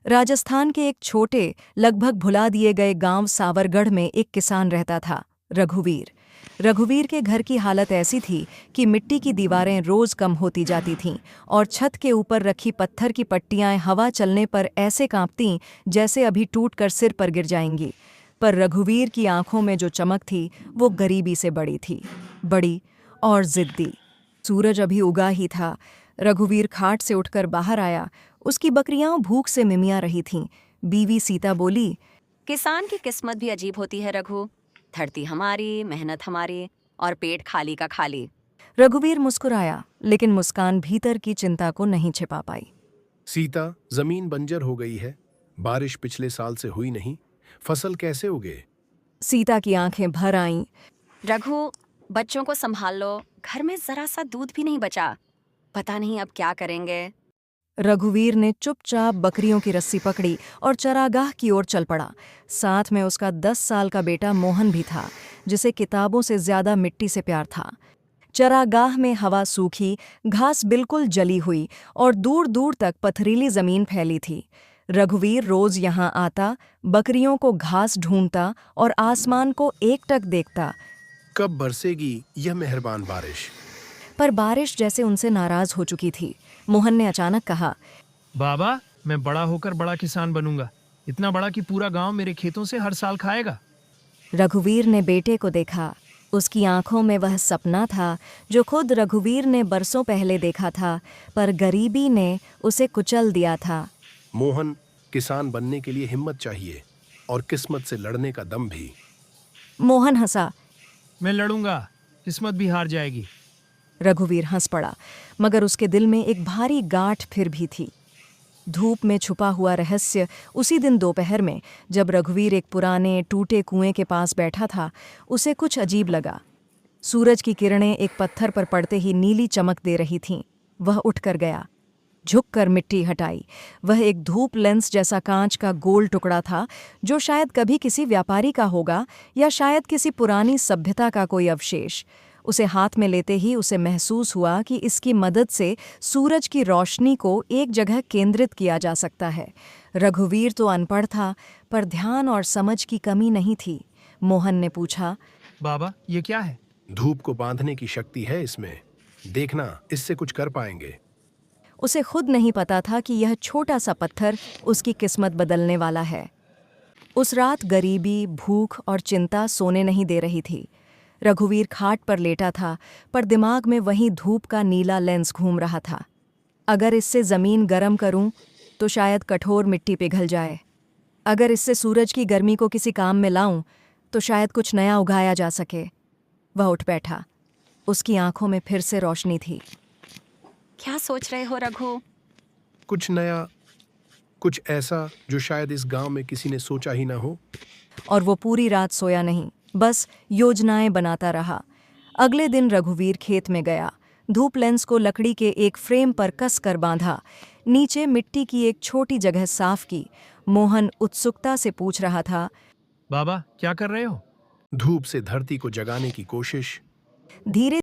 राजस्थान के एक छोटे, लगभग भुला दिए गए गांव सावरगढ़ में एक किसान रहता था, रघुवीर। रघुवीर के घर की हालत ऐसी थी कि मिट्टी की दीवारें रोज कम होती जाती थीं और छत के ऊपर रखी पत्थर की पट्टियां हवा चलने पर ऐसे कांपतीं जैसे अभी टूटकर सिर पर गिर जाएंगी। पर रघुवीर की आंखों में जो चमक थी वो गरीबी से बड़ी थी, बड़ी और जिद्दी। सूरज अभी उगा ही था। रघुवीर खाट से उठकर बाहर आया। उसकी बकरियां भूख से मिमिया रही थीं। बीवी सीता बोली, किसान की किस्मत भी अजीब होती है रघु। धरती हमारी, मेहनत हमारी और पेट खाली का खाली। रघुवीर मुस्कुराया, लेकिन मुस्कान भीतर की चिंता को नहीं छिपा पाई। सीता, जमीन बंजर हो गई है। बारिश पिछले साल से हुई नहीं। फसल कैसे उगे? सीता की आंखें भर आईं। रघु, बच्चों को संभाल लो, घर में जरा सा दूध भी नहीं बचा। पता नहीं अब क्या करेंगे। रघुवीर ने चुपचाप बकरियों की रस्सी पकड़ी और चरागाह की ओर चल पड़ा। साथ में उसका 10 साल का बेटा मोहन भी था, जिसे किताबों से ज्यादा मिट्टी से प्यार था। चरागाह में हवा सूखी, घास बिल्कुल जली हुई और दूर दूर तक पथरीली जमीन फैली थी। रघुवीर रोज यहाँ आता, बकरियों को घास ढूंढता और आसमान को एकटक देखता। कब बरसेगी यह मेहरबान बारिश? पर बारिश जैसे उनसे नाराज हो चुकी थी। मोहन ने अचानक कहा, बाबा, मैं बड़ा होकर बड़ा किसान बनूंगा, इतना बड़ा कि पूरा गांव मेरे खेतों से हर साल खाएगा। रघुवीर ने बेटे को देखा। उसकी आंखों में वह सपना था जो खुद रघुवीर ने बरसों पहले देखा था, पर गरीबी ने उसे कुचल दिया था। मोहन, किसान बनने के लिए हिम्मत चाहिए और किस्मत से लड़ने का दम भी। मोहन हंसा। मैं लड़ूंगा, किस्मत भी हार जाएगी। रघुवीर हंस पड़ा, मगर उसके दिल में एक भारी गांठ फिर भी थी। धूप में छुपा हुआ रहस्य उसी दिन दोपहर में, जब रघुवीर एक पुराने टूटे कुएं के पास बैठा था, उसे कुछ अजीब लगा। सूरज की किरणें एक पत्थर पर पड़ते ही नीली चमक दे रही थीं। वह उठकर गया, झुककर मिट्टी हटाई। वह एक धूप लेंस जैसा कांच का गोल टुकड़ा था, जो शायद कभी किसी व्यापारी का होगा या शायद किसी पुरानी सभ्यता का कोई अवशेष। उसे हाथ में लेते ही उसे महसूस हुआ कि इसकी मदद से सूरज की रोशनी को एक जगह केंद्रित किया जा सकता है। रघुवीर तो अनपढ़ था, पर ध्यान और समझ की कमी नहीं थी। मोहन ने पूछा, बाबा, ये क्या है? धूप को बांधने की शक्ति है इसमें। देखना, इससे कुछ कर पाएंगे। उसे खुद नहीं पता था कि यह छोटा सा पत्थर उसकी किस्मत बदलने वाला है। उस रात गरीबी, भूख और चिंता सोने नहीं दे रही थी। रघुवीर खाट पर लेटा था, पर दिमाग में वहीं धूप का नीला लेंस घूम रहा था। अगर इससे ज़मीन गर्म करूं, तो शायद कठोर मिट्टी पिघल जाए। अगर इससे सूरज की गर्मी को किसी काम में लाऊं, तो शायद कुछ नया उगाया जा सके। वह उठ बैठा। उसकी आंखों में फिर से रोशनी थी। क्या सोच रहे हो रघु? कुछ नया, कुछ ऐसा जो शायद इस गांव में किसी ने सोचा ही ना हो। और वो पूरी रात सोया नहीं, बस योजनाएं बनाता रहा। अगले दिन रघुवीर खेत में गया। धूप लेंस को लकड़ी के एक फ्रेम पर कस कर बांधा। नीचे मिट्टी की एक छोटी जगह साफ की। मोहन उत्सुकता से पूछ रहा था, बाबा, क्या कर रहे हो? धूप से धरती को जगाने की कोशिश। धीरे